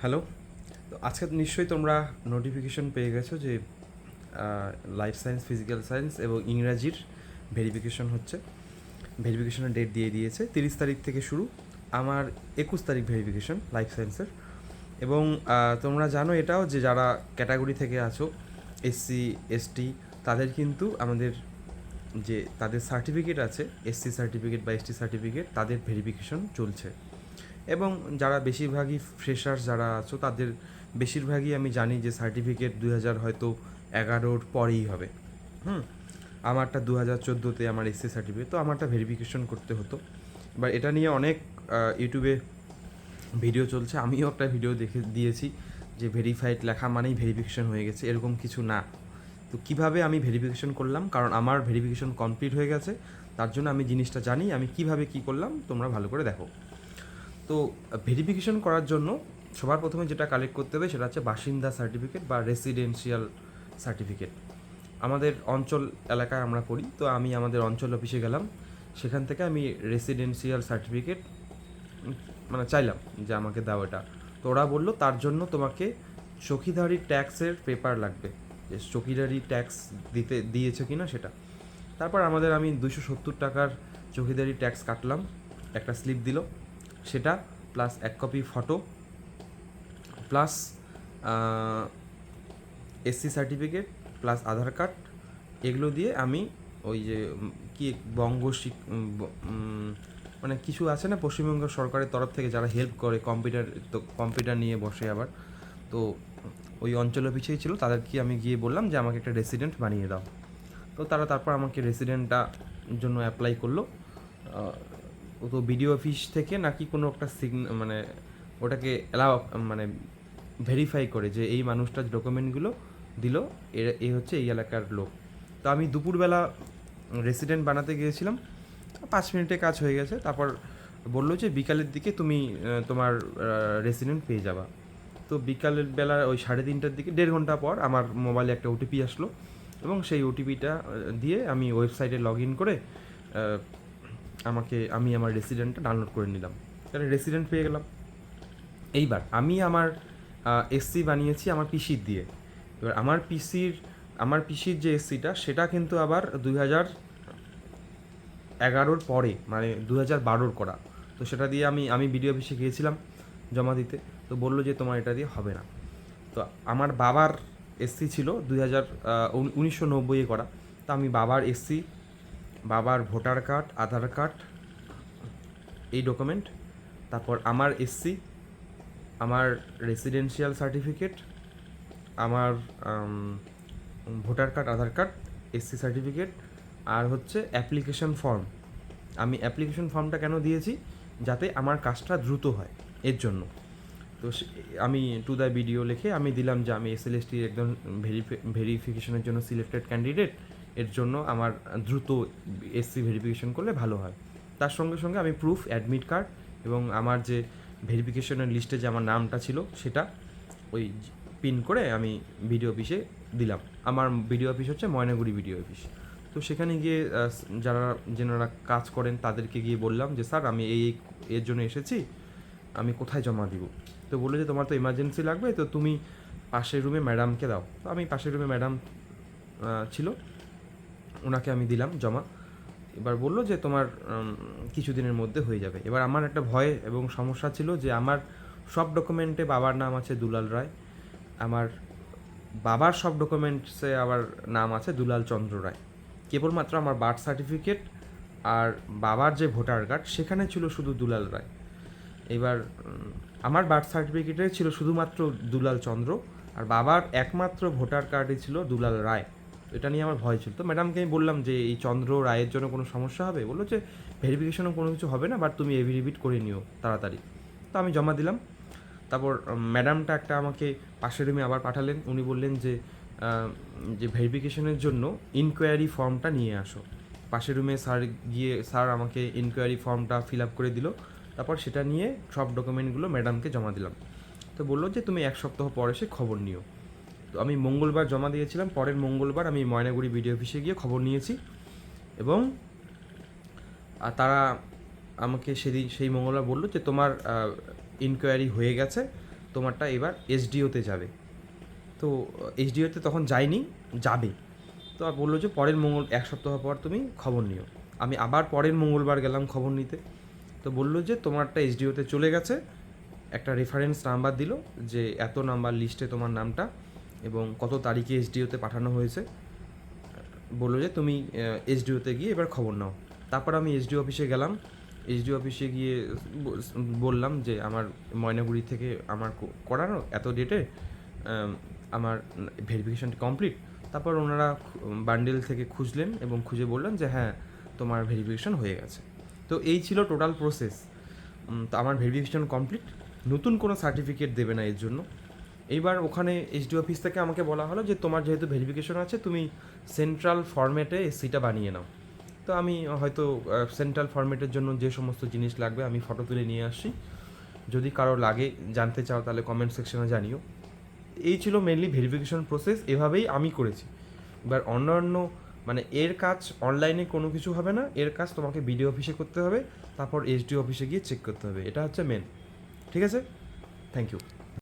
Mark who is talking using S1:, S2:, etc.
S1: Hello. তো আজকে নিশ্চয়ই তোমরা নোটিফিকেশন পেয়ে গেছো যে লাইফ সায়েন্স, ফিজিক্যাল সায়েন্স এবং ইংরাজির ভেরিফিকেশন হচ্ছে। ভেরিফিকেশনের ডেট দিয়ে দিয়েছে 30 তারিখ থেকে শুরু। আমার 21 তারিখ ভেরিফিকেশন লাইফ সায়েন্সের। এবং তোমরা জানো এটাও যে যারা ক্যাটাগরি থেকে আছো, এসসি, এসটি, তাদের কিন্তু আমাদের যে তাদের সার্টিফিকেট আছে, এসসি সার্টিফিকেট বা এসটি সার্টিফিকেট, তাদের ভেরিফিকেশন চলছে। এবং যারা বেশিরভাগই ফ্রেশার্স যারা আছো, তাদের বেশিরভাগই আমি জানি যে সার্টিফিকেট 2000 হয়তো 11-র পরেই হবে। আমারটা 2014-তে আমার এসসি সার্টিফিকেট, তো আমারটা ভেরিফিকেশন করতে হতো। এবার এটা নিয়ে অনেক ইউটিউবে ভিডিও চলছে, আমিও একটা ভিডিও দেখে দিয়েছি যে ভেরিফাইড লেখা মানেই ভেরিফিকেশন হয়ে গেছে, এরকম কিছু না। তো কিভাবে আমি ভেরিফিকেশন করলাম, কারণ আমার ভেরিফিকেশন কমপ্লিট হয়ে গেছে, তার জন্য আমি জিনিসটা জানি আমি কিভাবে কি করলাম, তোমরা ভালো করে দেখো। তো ভেরিফিকেশন করার জন্য সবার প্রথমে যেটা কালেক্ট করতে হবে সেটা হচ্ছে বাসিন্দা সার্টিফিকেট বা রেসিডেন্সিয়াল সার্টিফিকেট। আমাদের অঞ্চল এলাকায় আমরা করি, তো আমি আমাদের অঞ্চল অফিসে গেলাম, সেখান থেকে আমি রেসিডেন্সিয়াল সার্টিফিকেট মানে চাইলাম যে আমাকে দাও এটা। তো ওরা বললো তার জন্য তোমাকে চৌকিদারি ট্যাক্সের পেপার লাগবে, যে চৌকিদারি ট্যাক্স দিয়েছে কিনা সেটা। তারপর আমি 270 টাকার চৌকিদারি ট্যাক্স কাটলাম, একটা স্লিপ দিল সেটা, plus 1 copy photo, plus SC certificate, plus Aadhaar card. এগুলো দিয়ে আমি ওই যে কি মানে কিছু আছে না পশ্চিমবঙ্গ সরকারের তরফ থেকে যারা হেল্প করে, কম্পিউটার নিয়ে বসে আবার, তো ওই অঞ্চল অফিসেই ছিল, তাদেরকে আমি গিয়ে বললাম যে আমাকে একটা রেসিডেন্ট বানিয়ে দাও। তো তারপর আমাকে রেসিডেন্টটা জন্য অ্যাপ্লাই করলো। তো বিডিও অফিস থেকে নাকি কোনো একটা মানে ওটাকে মানে ভেরিফাই করে যে এই মানুষটার ডকুমেন্টগুলো দিল, এ হচ্ছে এই এলাকার লোক। তো আমি দুপুরবেলা রেসিডেন্ট বানাতে গিয়েছিলাম, 5 মিনিটে কাজ হয়ে গেছে। তারপর বললো যে বিকালের দিকে তুমি তোমার রেসিডেন্ট পেয়ে যাবা। তো বিকালের বেলা ওই 3:30টার দিকে, 1.5 ঘন্টা পর আমার মোবাইলে একটা ওটিপি আসলো, এবং সেই ওটিপিটা দিয়ে আমি ওয়েবসাইটে লগ ইন করে আমি আমার রেসিডেন্টটা ডাউনলোড করে নিলাম, তাহলে রেসিডেন্ট পেয়ে গেলাম। এইবার আমি আমার এসসি বানিয়েছি আমার পিসির দিয়ে। এবার আমার পিসির যে এসসিটা, সেটা কিন্তু আবার 2011-র পরে, মানে 2012-র করা। তো সেটা দিয়ে আমি বিডিও অফিসে গিয়েছিলাম জমা দিতে, তো বললো যে তোমার এটা দিয়ে হবে না। তো আমার বাবার এসসি ছিল 1990-এ করা। তো আমি বাবার এসসি, বাবার ভোটার কার্ড, আধার কার্ড, এই ডকুমেন্ট, তারপর আমার এসসি, আমার রেসিডেন্সিয়াল সার্টিফিকেট, আমার ভোটার কার্ড, আধার কার্ড, এসসি সার্টিফিকেট, আর হচ্ছে অ্যাপ্লিকেশন ফর্ম। আমি অ্যাপ্লিকেশন ফর্মটা কেন দিয়েছি, যাতে আমার কাজটা দ্রুত হয়, এর জন্য। তো আমি টু দ্য ভিডিও লিখে আমি দিলাম যে আমি এসএলএসটি একদম ভেরিফিকেশনের জন্য সিলেক্টেড ক্যান্ডিডেট, এর জন্য আমার দ্রুত এসসি ভেরিফিকেশন করলে ভালো হয়। তার সঙ্গে সঙ্গে আমি প্রুফ, অ্যাডমিট কার্ড, এবং আমার যে ভেরিফিকেশনের লিস্টে যে আমার নামটা ছিল সেটা ওই পিন করে আমি বিডিও অফিসে দিলাম। আমার বিডিও অফিস হচ্ছে ময়নাগুড়ি বিডিও অফিস। তো সেখানে গিয়ে যেনারা কাজ করেন তাদেরকে গিয়ে বললাম যে স্যার আমি এর জন্য এসেছি, আমি কোথায় জমা দিব। তো বললো যে তোমার তো এমার্জেন্সি লাগবে, তো তুমি পাশের রুমে ম্যাডামকে দাও। তো আমি পাশের রুমে ম্যাডাম ছিল, ওনাকে আমি দিলাম জমা। এবার বললো যে তোমার কিছুদিনের মধ্যে হয়ে যাবে। এবার আমার একটা ভয় এবং সমস্যা ছিল যে আমার সব ডকুমেন্টে বাবার নাম আছে দুলাল রায়, আমার বাবার সব ডকুমেন্টসে আবার নাম আছে দুলাল চন্দ্র রায়। কেবলমাত্র আমার বার্থ সার্টিফিকেট আর বাবার যে ভোটার কার্ড সেখানে ছিল শুধু দুলাল রায়। এবার আমার বার্থ সার্টিফিকেটে ছিল শুধুমাত্র দুলাল চন্দ্র, আর বাবার একমাত্র ভোটার কার্ডে ছিল দুলাল রায়। এটা নিয়ে আমার ভয় ছিল। তো ম্যাডামকে আমি বললাম যে এই চন্দ্র রায়ের জন্য কোনো সমস্যা হবে? বললো যে ভেরিফিকেশনও কোনো কিছু হবে না, বাট তুমি এভিডেভিট করে নিও তাড়াতাড়ি। তো আমি জমা দিলাম। তারপর ম্যাডামটা একটা আমাকে পাশের রুমে আবার পাঠালেন। উনি বললেন যে ভেরিফিকেশনের জন্য ইনকোয়ারি ফর্মটা নিয়ে আসো। পাশের রুমে স্যার আমাকে ইনকোয়ারি ফর্মটা ফিল আপ করে দিল। তারপর সেটা নিয়ে সব ডকুমেন্টগুলো ম্যাডামকে জমা দিলাম। তো বললো যে তুমি 1 সপ্তাহ পর এসে খবর নিও। তো আমি মঙ্গলবার জমা দিয়েছিলাম, পরের মঙ্গলবার আমি ময়নাগুড়ি বিডিও অফিসে গিয়ে খবর নিয়েছি, এবং তারা আমাকে সেই মঙ্গলবার বললো যে তোমার ইনকোয়ারি হয়ে গেছে, তোমারটা এবার এসডিওতে যাবে। তো এইচডিওতে তখন যায়নি, যাবে। তো আর বললো যে পরের এক সপ্তাহ পর তুমি খবর নিও। আমি আবার পরের মঙ্গলবার গেলাম খবর নিতে। তো বললো যে তোমারটা এইচডিওতে চলে গেছে, একটা রেফারেন্স নাম্বার দিল যে এত নাম্বার লিস্টে তোমার নামটা এবং কত তারিখে এইচডিওতে পাঠানো হয়েছে। বললো যে তুমি এইচডিওতে গিয়ে এবার খবর নাও। তারপর আমি এইচডিও অফিসে গেলাম। এইচডিও অফিসে গিয়ে বললাম যে আমার ময়নাগুড়ি থেকে আমার করানো এত ডেটে আমার ভেরিফিকেশানটি কমপ্লিট। তারপর ওনারা বান্ডেল থেকে খুঁজলেন এবং খুঁজে বললেন যে হ্যাঁ তোমার ভেরিফিকেশান হয়ে গেছে। তো এই ছিল টোটাল প্রসেস। তো আমার ভেরিফিকেশান কমপ্লিট, নতুন কোনো সার্টিফিকেট দেবে না এর জন্য। এইবার ওখানে এইচডি অফিস থেকে আমাকে বলা হলো যে তোমার যেহেতু ভেরিফিকেশন আছে তুমি সেন্ট্রাল ফরম্যাটে এসসিটা বানিয়ে নাও। তো আমি হয়তো সেন্ট্রাল ফরম্যাটের জন্য যে সমস্ত জিনিস লাগবে আমি ফটো তুলে নিয়ে আসছি। যদি কারো লাগে জানতে চাও তাহলে কমেন্ট সেকশনে জানিও। এই ছিল মেনলি ভেরিফিকেশন প্রসেস, এভাবেই আমি করেছি। এবার অন্যান্য মানে এর কাজ অনলাইনে কোনো কিছু হবে না, এর কাজ তোমাকে বিডিও অফিসে করতে হবে, তারপর এইচডি অফিসে গিয়ে চেক করতে হবে। এটা হচ্ছে মেন। ঠিক আছে, থ্যাংক ইউ।